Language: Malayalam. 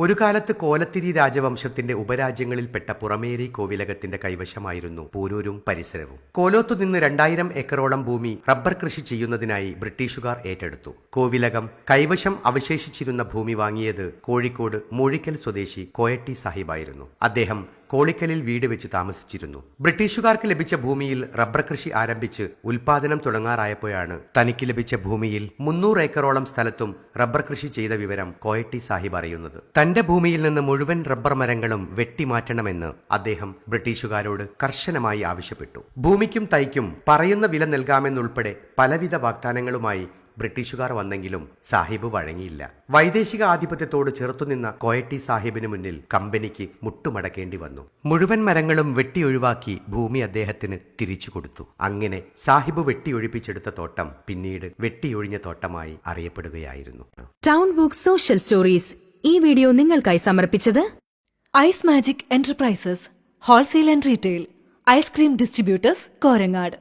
ഒരു കാലത്ത് കോലത്തിരി രാജവംശത്തിന്റെ ഉപരാജ്യങ്ങളിൽപ്പെട്ട പുറമേരി കോവിലകത്തിന്റെ കൈവശമായിരുന്നു പൂരൂരും പരിസരവും. കോലോത്തുനിന്ന് 2000 ഏക്കറോളം ഭൂമി റബ്ബർ കൃഷി ചെയ്യുന്നതിനായി ബ്രിട്ടീഷുകാർ ഏറ്റെടുത്തു. കോവിലകം കൈവശം അവശേഷിച്ചിരുന്ന ഭൂമി വാങ്ങിയത് കോഴിക്കോട് മൂഴിക്കൽ സ്വദേശി കോയട്ടി സാഹിബായിരുന്നു. അദ്ദേഹം കോളിക്കലിൽ വീട് വെച്ച് താമസിച്ചിരുന്നു. ബ്രിട്ടീഷുകാർക്ക് ലഭിച്ച ഭൂമിയിൽ റബ്ബർ കൃഷി ആരംഭിച്ച് ഉൽപാദനം തുടങ്ങാറായപ്പോഴാണ് തനിക്ക് ലഭിച്ച ഭൂമിയിൽ 300 ഏക്കറോളം സ്ഥലത്തും റബ്ബർ കൃഷി ചെയ്ത വിവരം കോയട്ടി സാഹിബ് അറിയുന്നത്. തന്റെ ഭൂമിയിൽ നിന്ന് മുഴുവൻ റബ്ബർ മരങ്ങളും വെട്ടിമാറ്റണമെന്ന് അദ്ദേഹം ബ്രിട്ടീഷുകാരോട് കർശനമായി ആവശ്യപ്പെട്ടു. ഭൂമിക്കും തൈക്കും പറയുന്ന വില നൽകാമെന്നുൾപ്പെടെ പലവിധ വാഗ്ദാനങ്ങളുമായി ബ്രിട്ടീഷുകാർ വന്നെങ്കിലും സാഹിബ് വഴങ്ങിയില്ല. വൈദേശിക ആധിപത്യത്തോട് ചെറുത്തുനിന്ന കോയട്ടി സാഹിബിന് മുന്നിൽ കമ്പനിക്ക് മുട്ടുമടക്കേണ്ടി വന്നു. മുഴുവൻ മരങ്ങളും വെട്ടിയൊഴിവാക്കി ഭൂമി അദ്ദേഹത്തിന് തിരിച്ചു കൊടുത്തു. അങ്ങനെ സാഹിബ് വെട്ടിയൊഴിപ്പിച്ചെടുത്ത തോട്ടം പിന്നീട് വെട്ടിയൊഴിഞ്ഞ തോട്ടമായി അറിയപ്പെടുകയായിരുന്നു. ടൗൺ ബുക്ക് സോഷ്യൽ സ്റ്റോറീസ് ഈ വീഡിയോ നിങ്ങൾക്കായി സമർപ്പിച്ചത് ice magic enterprises, wholesale and retail, ice cream distributors, Korangad.